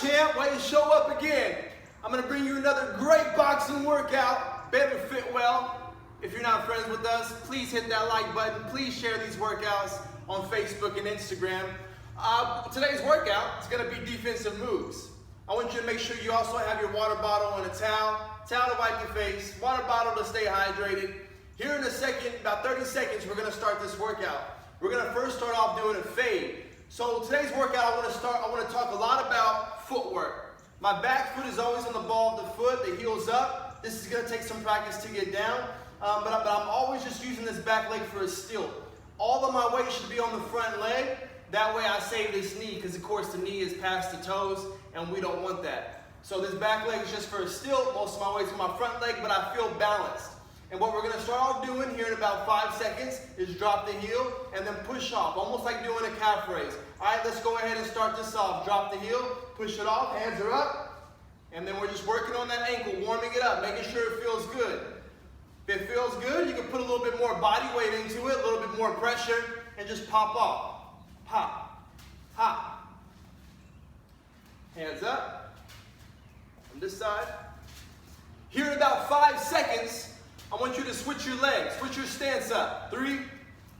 champ, way to show up again. I'm gonna bring you another great boxing workout, Baylor FitWell. If you're not friends with us, please hit that like button. Please share these workouts on Facebook and Instagram. Today's workout is gonna be defensive moves. I want you to make sure you also have your water bottle and a towel to wipe your face, water bottle to stay hydrated. Here in a second, about 30 seconds, we're gonna start this workout. We're gonna first start off doing a fade. So today's workout, I want to talk a lot about footwork. My back foot is always on the ball of the foot, the heel's up. This is gonna take some practice to get down, but I'm always just using this back leg for a stilt. All of my weight should be on the front leg. That way I save this knee, because of course the knee is past the toes, and we don't want that. So this back leg is just for a stilt. Most of my weight's on my front leg, but I feel balanced. And what we're gonna start off doing here in about 5 seconds is drop the heel and then push off, almost like doing a calf raise. All right, let's go ahead and start this off. Drop the heel, push it off, hands are up, and then we're just working on that ankle, warming it up, making sure it feels good. If it feels good, you can put a little bit more body weight into it, a little bit more pressure, and just pop off. Pop, pop. Hands up. On this side. Here in about 5 seconds, I want you to switch your legs, switch your stance up. 3,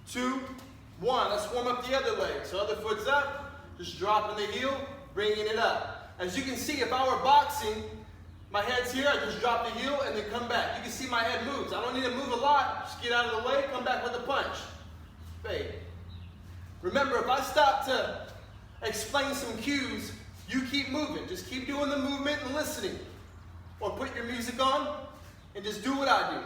2, 1. Let's warm up the other leg. So other foot's up, just dropping the heel, bringing it up. As you can see, if I were boxing, my head's here, I just drop the heel and then come back. You can see my head moves. I don't need to move a lot. Just get out of the way, come back with a punch. Fade. Remember, if I stop to explain some cues, you keep moving. Just keep doing the movement and listening. Or put your music on and just do what I do.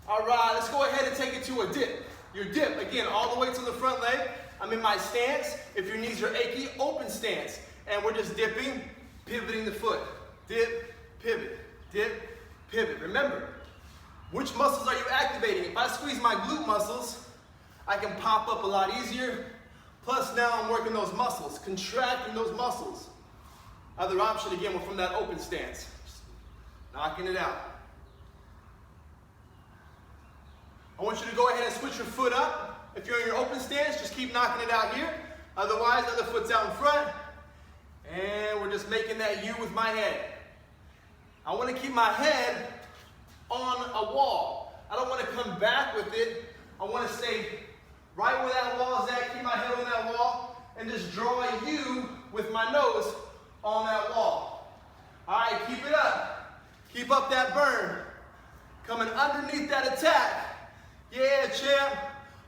All right, let's go ahead and take it to a dip. Your dip, again, all the way to the front leg. I'm in my stance. If your knees are achy, open stance. And we're just dipping, pivoting the foot. Dip, pivot, dip, pivot. Remember, which muscles are you activating? If I squeeze my glute muscles, I can pop up a lot easier. Plus now I'm working those muscles, contracting those muscles. Other option, again, we're from that open stance. Just knocking it out. I want you to go ahead and switch your foot up. If you're in your open stance, just keep knocking it out here. Otherwise, the other foot's out in front. And we're just making that U with my head. I want to keep my head on a wall. I don't want to come back with it. I want to stay right where that wall is at, keep my head on that wall, and just draw a U with my nose on that wall. All right, keep it up. Keep up that burn. Coming underneath that attack. Yeah, champ.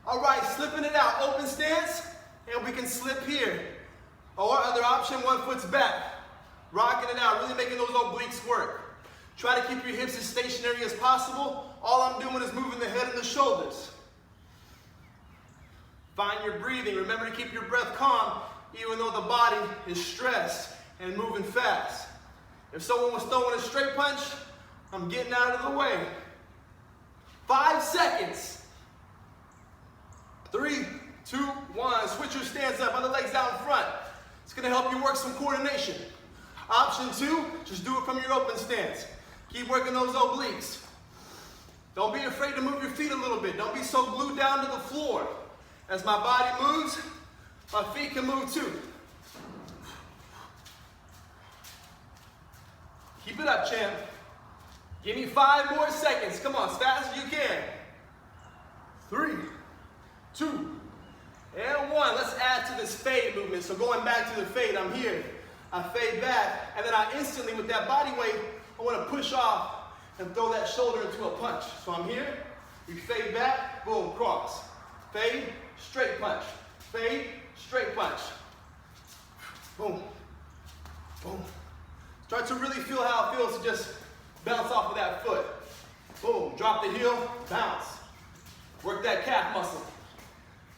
All right, slipping it out. Open stance, and we can slip here. Or other option, one foot's back. Rocking it out, really making those obliques work. Try to keep your hips as stationary as possible. All I'm doing is moving the head and the shoulders. Find your breathing. Remember to keep your breath calm, even though the body is stressed and moving fast. If someone was throwing a straight punch, I'm getting out of the way. 5 seconds. 3, 2, 1. Switch your stance up. Other legs out in front. It's going to help you work some coordination. Option 2, just do it from your open stance. Keep working those obliques. Don't be afraid to move your feet a little bit. Don't be so glued down to the floor. As my body moves, my feet can move too. Keep it up, champ. Give me 5 more seconds. Come on, as fast as you can. 3, 2, and 1. Let's add to this fade movement. So going back to the fade, I'm here. I fade back, and then I instantly, with that body weight, I want to push off and throw that shoulder into a punch. So I'm here, we fade back, boom, cross. Fade, straight punch. Fade, straight punch. Boom, boom. Start to really feel how it feels to just bounce off of that foot. Boom, drop the heel, bounce. Work that calf muscle.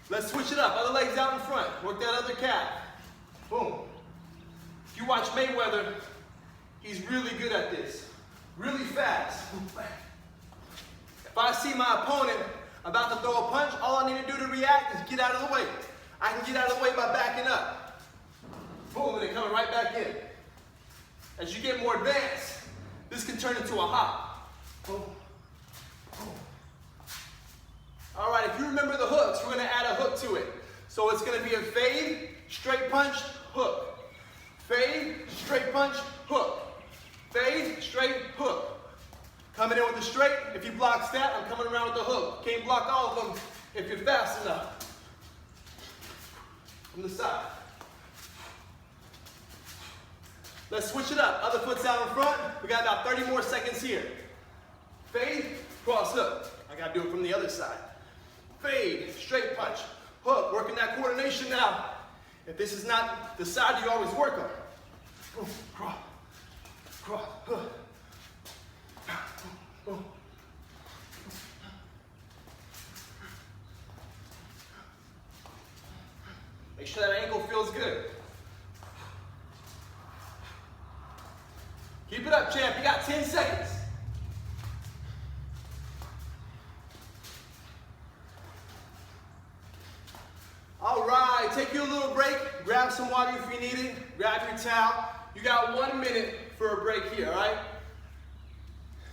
Let's switch it up. Other legs out in front. Work that other calf. Boom. If you watch Mayweather, he's really good at this. Really fast. If I see my opponent about to throw a punch, all I need to do to react is get out of the way. I can get out of the way by backing up. Boom, and then coming right back in. As you get more advanced, this can turn into a hop. Boom, boom. All right, if you remember the hooks, we're gonna add a hook to it. So it's gonna be a fade, straight punch, hook. Fade, straight punch, hook. Fade, straight, hook. Coming in with the straight. If he blocks that, I'm coming around with the hook. Can't block all of them if you're fast enough. From the side. Let's switch it up. Other foot's out in front. We got about 30 more seconds here. Fade, cross hook. I gotta do it from the other side. Fade, straight punch, hook. Working that coordination now. If this is not the side you always work on. Boom, cross, cross, hook. Boom. Make sure that ankle feels good. Keep it up, champ. You got 10 seconds. All right, take you a little break. Grab some water if you need it. Grab your towel. You got 1 minute for a break here, all right?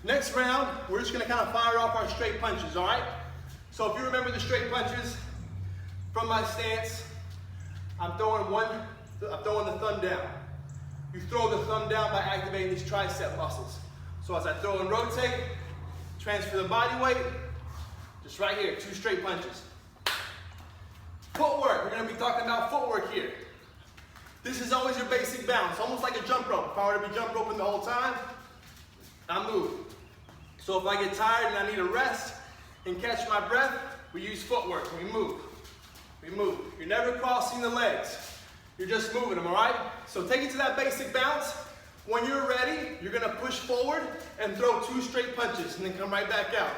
Next round, we're just gonna kind of fire off our straight punches, all right? So if you remember the straight punches from my stance, I'm throwing the thumb down. You throw the thumb down by activating these tricep muscles. So as I throw and rotate, transfer the body weight, just right here, 2 straight punches. Footwork, we're gonna be talking about footwork here. This is always your basic balance, almost like a jump rope. If I were to be jump roping the whole time, I move. So if I get tired and I need a rest and catch my breath, we use footwork, we move. We move. You're never crossing the legs. You're just moving them, all right? So take it to that basic bounce. When you're ready, you're gonna push forward and throw 2 straight punches and then come right back out.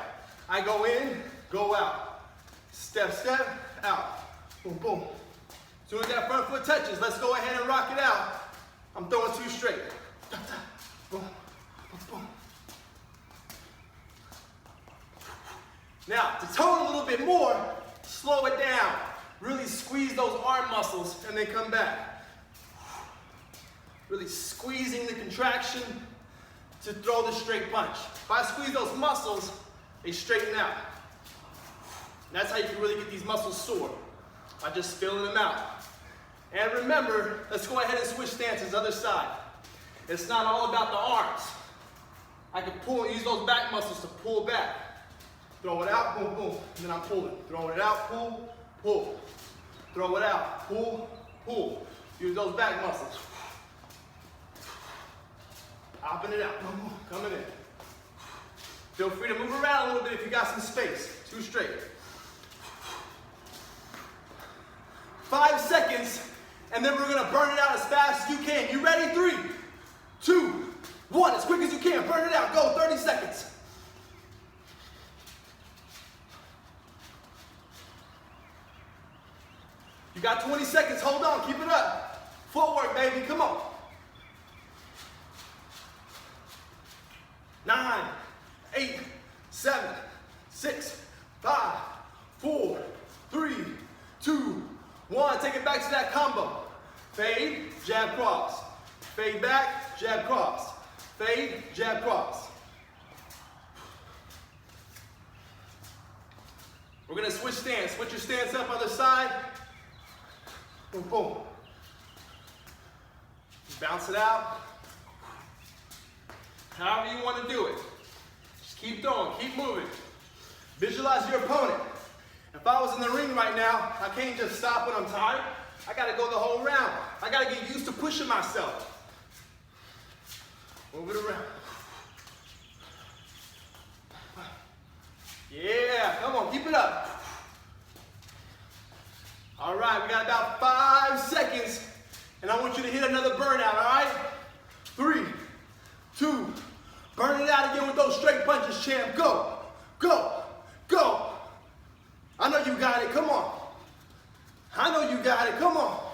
I go in, go out. Step, step, out. Boom, boom. As soon as that front foot touches, let's go ahead and rock it out. I'm throwing 2 straight. Boom, boom, boom. Now, to tone a little bit more, slow it down. Really squeeze those arm muscles and then come back. Really squeezing the contraction to throw the straight punch. If I squeeze those muscles, they straighten out. And that's how you can really get these muscles sore, by just filling them out. And remember, let's go ahead and switch stances, other side. It's not all about the arms. I can pull and use those back muscles to pull back. Throw it out, boom, boom, and then I'm pulling. Throw it out, pull, pull. Throw it out, pull, pull. Use those back muscles. Hopping it out, boom, boom, coming in. Feel free to move around a little bit if you got some space. 2 straight. 5 seconds, and then we're gonna burn it out as fast as you can. You ready? 3, 2, 1. As quick as you can, burn it out. Go, 30 seconds. You got 20 seconds, hold on, keep it up. Footwork, baby, come on. 9, 8, 7, 6, 5, 4, 3, 2, 1. Take it back to that combo. Fade, jab, cross. Fade back, jab, cross. Fade, jab, cross. We're gonna switch stance. Switch your stance up other side. Boom, boom. Bounce it out. However you want to do it. Just keep throwing, keep moving. Visualize your opponent. If I was in the ring right now, I can't just stop when I'm tired. I gotta go the whole round. I gotta get used to pushing myself. Move it around. Yeah, come on, keep it up. All right, we got about 5 seconds, and I want you to hit another burnout, all right? 3, 2, burn it out again with those straight punches, champ. Go, go, go. I know you got it, come on. I know you got it, come on.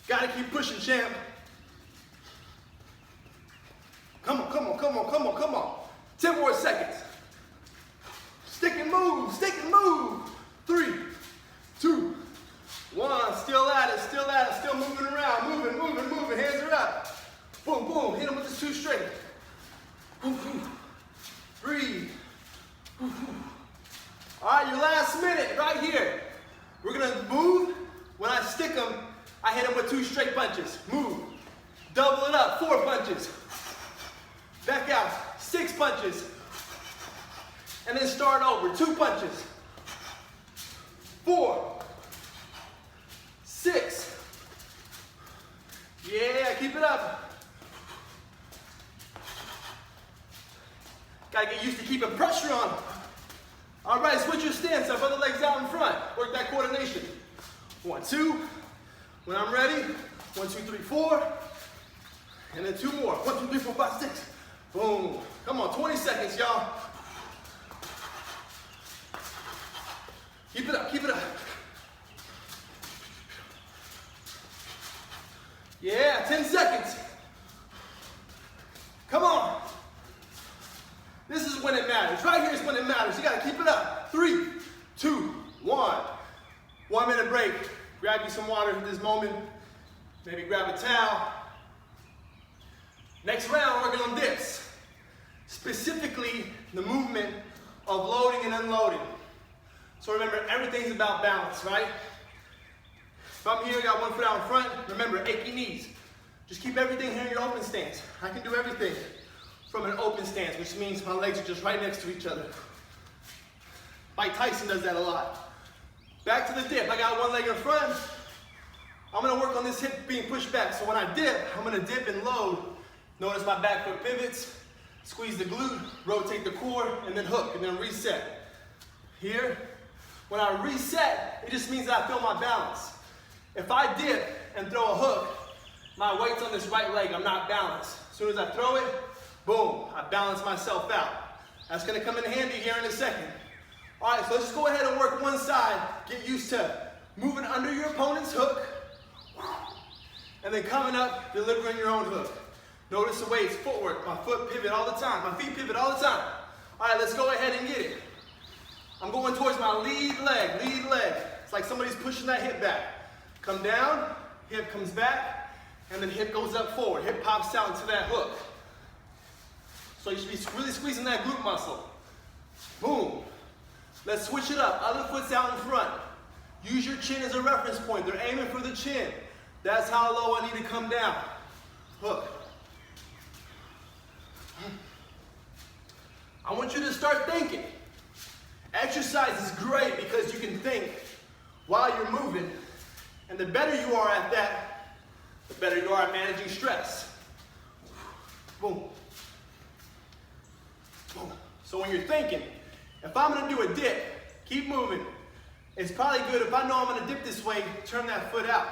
Gotta keep pushing, champ. Come on, come on, come on, come on, come on. 10 more seconds. Stick and move, stick and move. 3, 2, 1, still at it, still moving around, moving, moving, moving, hands are up. Boom, boom, hit him with the 2 straight. Boom, boom. Breathe. Boom, boom. All right, your last minute right here. We're gonna move. When I stick them, I hit them with 2 straight punches. Move. Double it up, 4 punches. Back out, 6 punches. And then start over, 2 punches. 4, 6. Yeah, keep it up. Gotta get used to keeping pressure on. All right, switch your stance up, other legs out in front. Work that coordination. 1, 2. When I'm ready, 1, 2, 3, 4. And then 2 more. 1, 2, 3, 4, 5, 6. Boom. Come on, 20 seconds, y'all. Keep it up, keep it up. Yeah, 10 seconds. Come on. This is when it matters. Right here is when it matters. You gotta keep it up. 3, 2, 1. 1 minute break. Grab you some water at this moment. Maybe grab a towel. Next round, we're working on dips. Specifically, the movement of loading and unloading. So remember, everything's about balance, right? If I'm here, got 1 foot out in front, remember, achy knees. Just keep everything here in your open stance. I can do everything from an open stance, which means my legs are just right next to each other. Mike Tyson does that a lot. Back to the dip. I got 1 leg in front. I'm gonna work on this hip being pushed back. So when I dip, I'm gonna dip and load. Notice my back foot pivots, squeeze the glute, rotate the core, and then hook, and then reset. Here, when I reset, it just means that I feel my balance. If I dip and throw a hook, my weight's on this right leg, I'm not balanced. As soon as I throw it, boom, I balance myself out. That's gonna come in handy here in a second. All right, so let's just go ahead and work one side. Get used to moving under your opponent's hook, and then coming up, delivering your own hook. Notice the way it's footwork. My foot pivot all the time. My feet pivot all the time. All right, let's go ahead and get it. I'm going towards my lead leg, lead leg. It's like somebody's pushing that hip back. Come down, hip comes back, and then hip goes up forward. Hip pops out into that hook. So you should be really squeezing that glute muscle. Boom. Let's switch it up. Other foot's out in front. Use your chin as a reference point. They're aiming for the chin. That's how low I need to come down. Hook. I want you to start thinking. Exercise is great because you can think while you're moving. And the better you are at that, the better you are at managing stress. Boom. Boom. So when you're thinking, if I'm gonna do a dip, keep moving. It's probably good if I know I'm gonna dip this way, turn that foot out.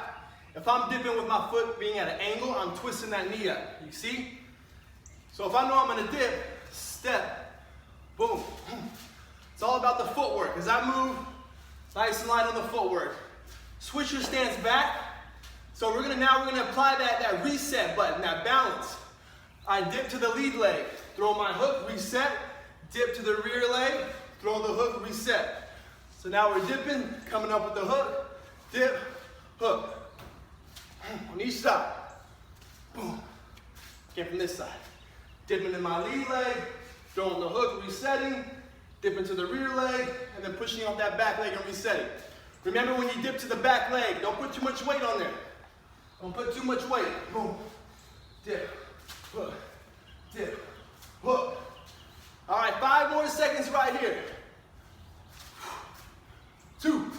If I'm dipping with my foot being at an angle, I'm twisting that knee up. You see? So if I know I'm gonna dip, step, boom. It's all about the footwork. As I move, nice and light on the footwork. Switch your stance back. So we're gonna apply that reset button, that balance. I dip to the lead leg, throw my hook, reset, dip to the rear leg, throw the hook, reset. So now we're dipping, coming up with the hook, dip, hook. On each side. Boom. Again from this side. Dipping in my lead leg, throwing the hook, resetting, dipping to the rear leg, and then pushing off that back leg and resetting. Remember when you dip to the back leg, don't put too much weight on there. Don't put too much weight. Boom. Dip. Hook. Dip. Hook. All right, 5 more seconds right here. 2,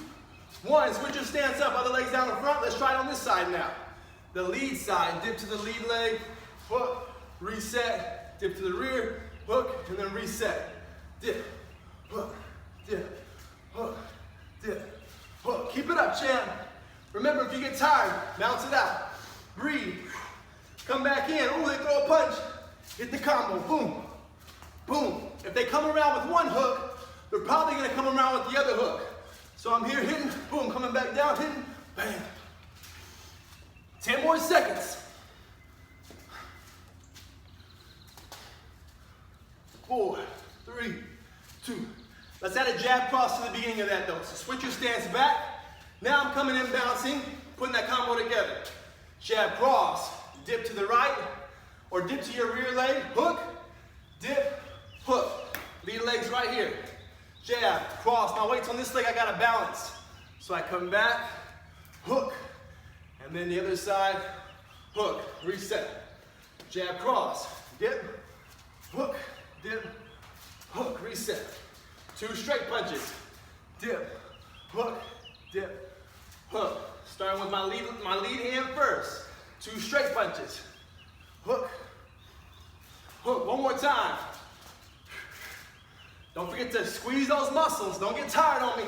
1, switch your stance up, other legs down in front. Let's try it on this side now. The lead side, dip to the lead leg, hook, reset, dip to the rear, hook, and then reset. Dip, hook, dip, hook, dip, hook. Keep it up, champ. Remember, if you get tired, bounce it out. Breathe. Come back in. Ooh, they throw a punch. Hit the combo. Boom, boom. If they come around with one hook, they're probably going to come around with the other hook. So I'm here hitting, boom, coming back down, hitting, bam. 10 more seconds. 4, 3, 2. Let's add a jab cross to the beginning of that though. So switch your stance back. Now I'm coming in bouncing, putting that combo together. Jab cross, dip to the right, or dip to your rear leg, hook, dip, hook. Lead legs right here. Jab, cross, my weight's on this leg, I gotta balance. So I come back, hook, and then the other side, hook. hook, reset. Jab, cross, dip, hook, dip, hook, reset. 2 straight punches. Dip, hook, dip, hook. Starting with my lead hand first. 2 straight punches. Hook, hook. One more time. Don't forget to squeeze those muscles. Don't get tired on me.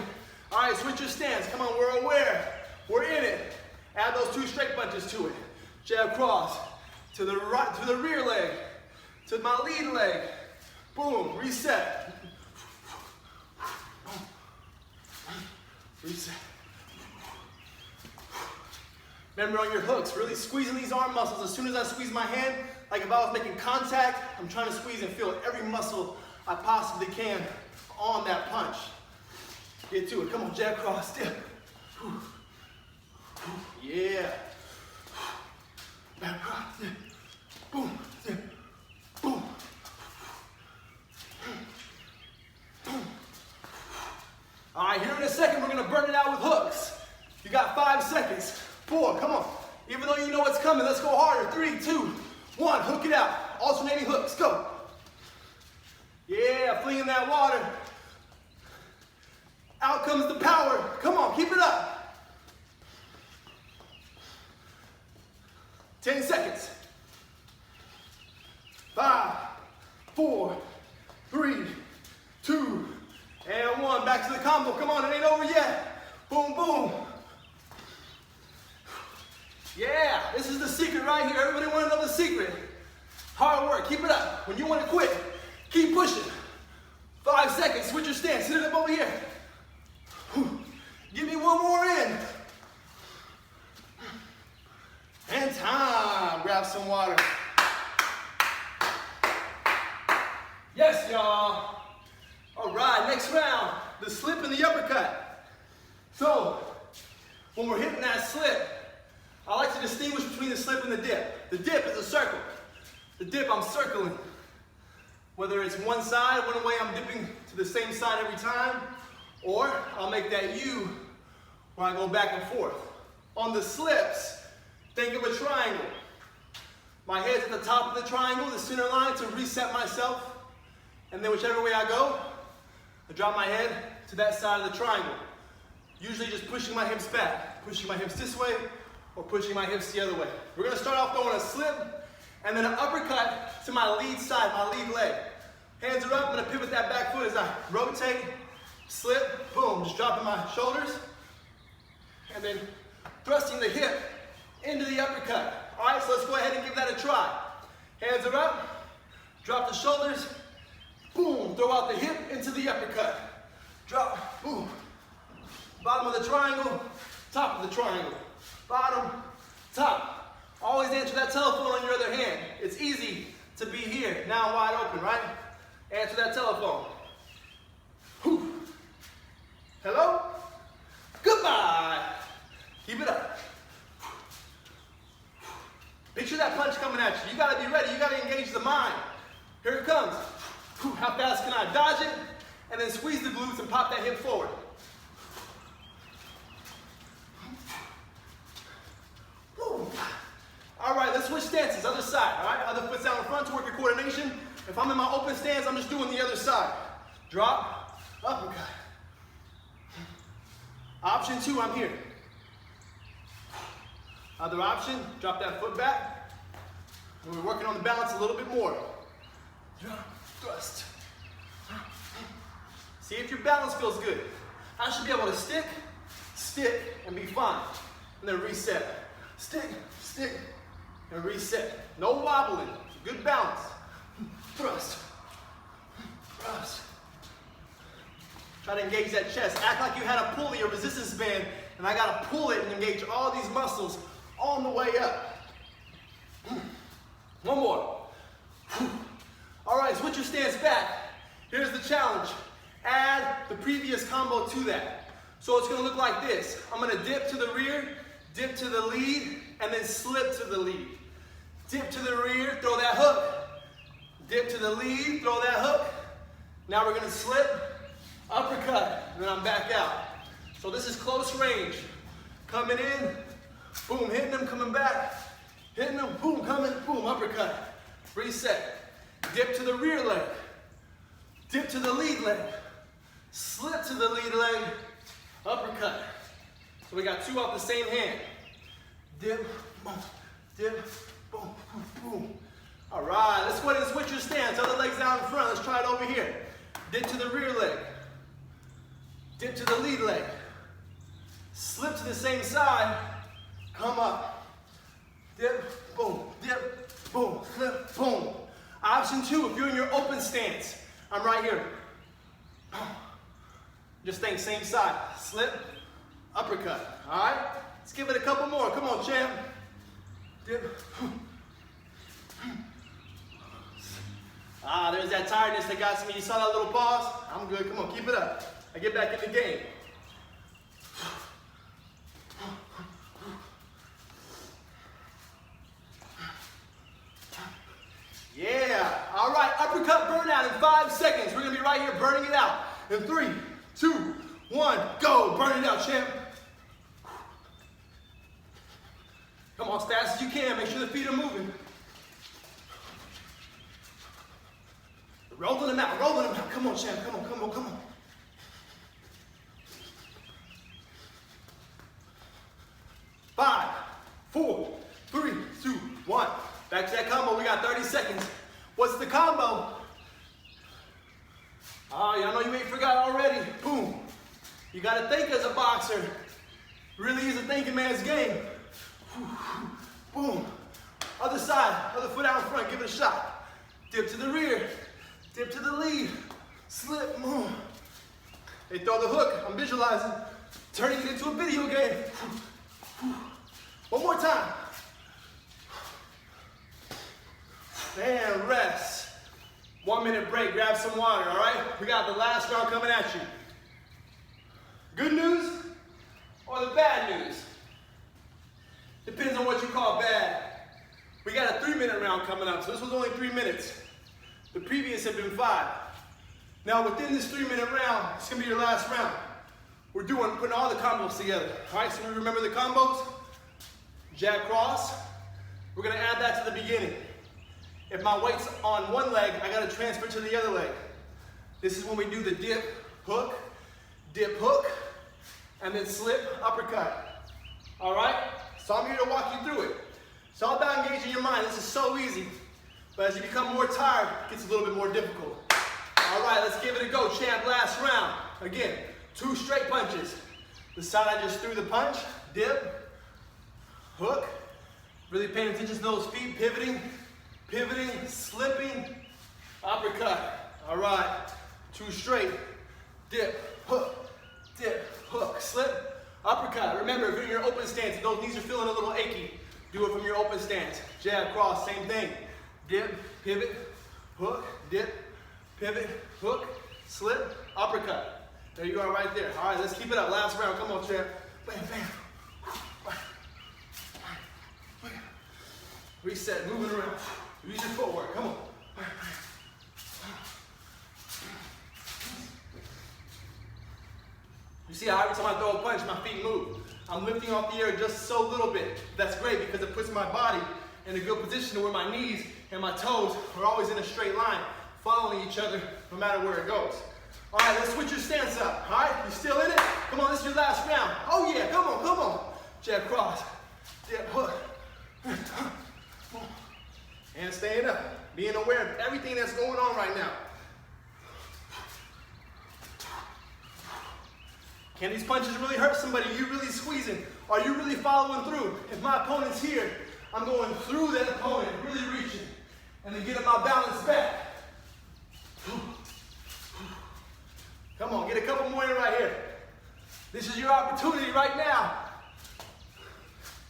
All right, switch your stance. Come on, we're aware. We're in it. Add those 2 straight punches to it. Jab, cross, to the right, to the rear leg, to my lead leg. Boom, reset. Reset. Remember on your hooks, really squeezing these arm muscles. As soon as I squeeze my hand, like if I was making contact, I'm trying to squeeze and feel every muscle I possibly can on that punch. Get to it. Come on, jab, cross, dip. Yeah. Jab, cross, dip. Boom, dip. Boom. Boom. All right, here in a second, we're gonna burn it out with hooks. You got 5 seconds. 4, come on. Even though you know what's coming, let's go harder. 3, 2, 1, hook it out. Alternating hooks, go. Yeah, flinging that water. Out comes the power. Come on, keep it up. 10 seconds. 5, 4, 3, 2, and 1. Back to the combo. Come on, it ain't over yet. Boom, boom. Yeah, this is the secret right here. Everybody want to know the secret. Hard work, keep it up. When you want to quit, keep pushing. 5 seconds, switch your stance. Hit it up over here. Give me one more in. And time. Grab some water. Yes, y'all. All right, next round, the slip and the uppercut. So, when we're hitting that slip, I like to distinguish between the slip and the dip. The dip is a circle. The dip, I'm circling. Whether it's one side, one way, I'm dipping to the same side every time, or I'll make that U where I go back and forth. On the slips, think of a triangle. My head's at the top of the triangle, the center line, to reset myself. And then whichever way I go, I drop my head to that side of the triangle. Usually just pushing my hips back, pushing my hips this way, or pushing my hips the other way. We're gonna start off going a slip, and then an uppercut to my lead side, my lead leg. Hands are up, I'm gonna pivot that back foot as I rotate, slip, boom, just dropping my shoulders, and then thrusting the hip into the uppercut. All right, so let's go ahead and give that a try. Hands are up, drop the shoulders, boom, throw out the hip into the uppercut. Drop, boom. Bottom of the triangle, top of the triangle. Bottom, top. Always answer that telephone on your other hand. It's easy to be here, now wide open, right? Answer that telephone. Whew. Hello? Goodbye. Keep it up. Picture that punch coming at you. You gotta be ready, you gotta engage the mind. Here it comes. How fast can I dodge it? And then squeeze the glutes and pop that hip forward. All right, let's switch stances, other side, all right? Other foot's out in front to work your coordination. If I'm in my open stance, I'm just doing the other side. Drop, uppercut. Option 2, I'm here. Other option, drop that foot back. And we're working on the balance a little bit more. Drop, thrust. See if your balance feels good. I should be able to stick, and be fine. And then reset. Stick, and reset. No wobbling, good balance. Thrust, thrust. Try to engage that chest. Act like you had a pulley or resistance band, and I gotta pull it and engage all these muscles on the way up. One more. All right, switch your stance back. Here's the challenge. Add the previous combo to that. So it's gonna look like this. I'm gonna dip to the rear, dip to the lead, and then slip to the lead. Dip to the rear, throw that hook. Dip to the lead, throw that hook. Now we're gonna slip, uppercut, and then I'm back out. So this is close range. Coming in, boom, hitting them, coming back, hitting them, uppercut. Reset. Dip to the rear leg. Dip to the lead leg. Slip to the lead leg. Uppercut. So we got two off the same hand. Dip, boom, dip, boom, boom, boom. All right, let's go ahead and switch your stance. Other legs down in front. Let's try it over here. Dip to the rear leg. Dip to the lead leg. Slip to the same side. Come up. Dip, boom, flip, boom. Option 2, if you're in your open stance, I'm right here. Just think same side. Slip, uppercut. All right? Let's give it a couple more. Come on, champ. Dip. Ah, there's that tiredness that got to me. You saw that little pause? I'm good. Come on, keep it up. I get back in the game. Yeah. All right, uppercut burnout in 5 seconds. We're going to be right here burning it out. In 3, 2, 1, go. Burn it out, champ. Come on, as fast as you can. Make sure the feet are moving. Rolling them out, rolling them out. Come on, champ. Come on, come on, come on. 5, 4, 3, 2, 1. Back to that combo. We got 30 seconds. What's the combo? Oh, y'all know you ain't forgot already. Boom. You got to think as a boxer. Really is a thinking man's game. Boom. Other side, other foot out in front. Give it a shot. Dip to the rear. Dip to the lead. Slip. Boom. They throw the hook. I'm visualizing. Turning it into a video game. One more time. And rest. 1 minute break. Grab some water, all right? We got the last round coming at you. Good news or the bad news? Depends on what you call bad. We got a 3-minute round coming up, so this was only 3 minutes. The previous had been 5. Now within this 3-minute round, it's gonna be your last round. We're putting all the combos together. All right, so we remember the combos? Jab cross. We're gonna add that to the beginning. If my weight's on one leg, I gotta transfer to the other leg. This is when we do the dip, hook, and then slip, uppercut. All right? So I'm here to walk you through it. It's all about engaging your mind. This is so easy. But as you become more tired, it gets a little bit more difficult. All right, let's give it a go, champ. Last round. Again, 2 straight punches. The side I just threw the punch, dip, hook. Really paying attention to those feet, pivoting, slipping, uppercut. All right, 2 straight. Dip, hook, slip, uppercut. Remember, if you're in your open stance, if those knees are feeling a little achy, do it from your open stance. Jab, cross, same thing. Dip, pivot, hook, dip, pivot, hook, slip, uppercut. There you are right there. All right, let's keep it up. Last round. Come on, champ. Bam, bam. Reset, moving around. Use your footwork. Come on. You see how every time I throw a punch, my feet move. I'm lifting off the air just so little bit. That's great because it puts my body in a good position where my knees and my toes are always in a straight line, following each other no matter where it goes. All right, let's switch your stance up. All right, you still in it? Come on, this is your last round. Oh yeah, come on, come on. Jab cross, dip hook. And staying up, being aware of everything that's going on right now. Can these punches really hurt somebody? Are you really squeezing? Are you really following through? If my opponent's here, I'm going through that opponent, really reaching, and then getting my balance back. Come on, get a couple more in right here. This is your opportunity right now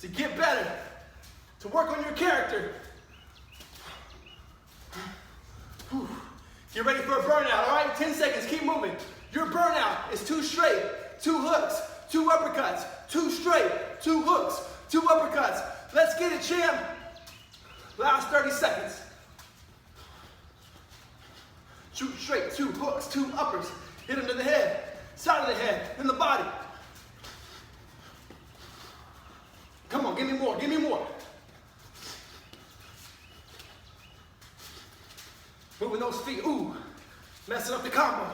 to get better, to work on your character. Get ready for a burnout, all right? 10 seconds, keep moving. Your burnout is 2 straight, 2 hooks, 2 uppercuts, 2 straight, 2 hooks, 2 uppercuts. Let's get it, champ. Last 30 seconds. 2 straight, 2 hooks, 2 uppers. Hit him to the head, side of the head, in the body. Come on, give me more, give me more. Moving those feet. Ooh, messing up the combo.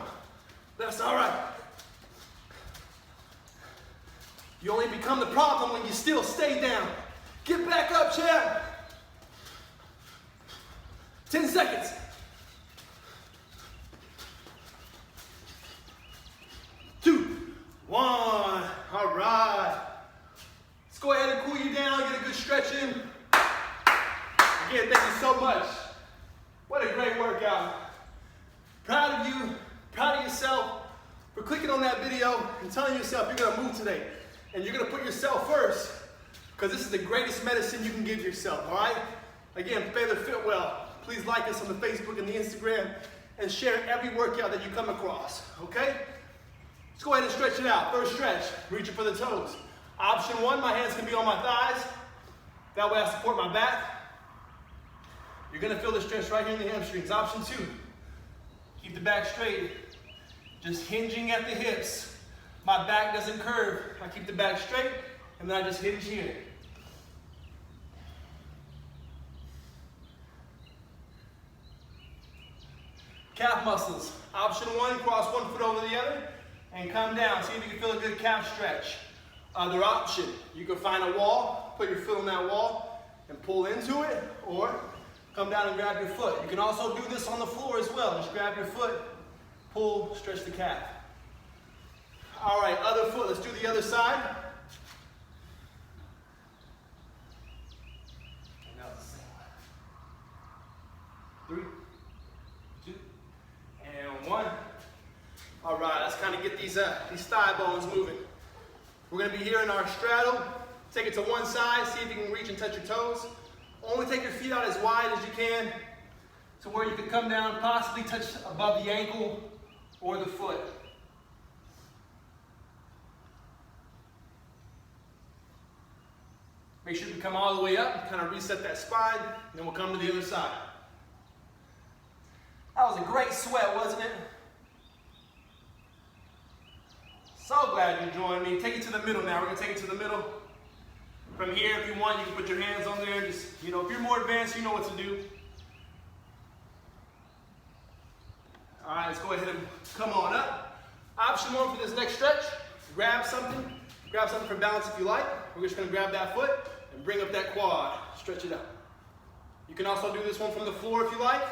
That's all right. You only become the problem when you still stay down. Get back up, champ. 10 seconds. 2, 1. All right. Let's go ahead and cool you down, get a good stretch in. Again, thank you so much. What a great workout. Proud of you, proud of yourself for clicking on that video and telling yourself you're gonna move today. And you're gonna put yourself first, because this is the greatest medicine you can give yourself, all right? Again, Baylor FitWell, please like us on the Facebook and the Instagram and share every workout that you come across, okay? Let's go ahead and stretch it out. First stretch, reaching for the toes. Option 1, my hands can be on my thighs. That way I support my back. You're gonna feel the stretch right here in the hamstrings. Option 2, keep the back straight, just hinging at the hips. My back doesn't curve. I keep the back straight, and then I just hinge here. Calf muscles. Option 1, cross one foot over the other, and come down. See if you can feel a good calf stretch. Other option, you can find a wall, put your foot on that wall, and pull into it, or come down and grab your foot. You can also do this on the floor as well. Just grab your foot, pull, stretch the calf. All right, other foot, let's do the other side. And now the same one. 3, 2, and 1. All right, let's kind of get these thigh bones moving. We're gonna be here in our straddle. Take it to one side, see if you can reach and touch your toes. Only take your feet out as wide as you can to where you can come down, possibly touch above the ankle or the foot. Make sure you come all the way up, kind of reset that spine, and then we'll come to the other side. That was a great sweat, wasn't it? So glad you joined me. Take it to the middle now. We're gonna take it to the middle. From here, if you want, you can put your hands on there. Just, if you're more advanced, you know what to do. All right, let's go ahead and come on up. Option 1 for this next stretch, grab something for balance if you like. We're just gonna grab that foot and bring up that quad. Stretch it up. You can also do this one from the floor if you like.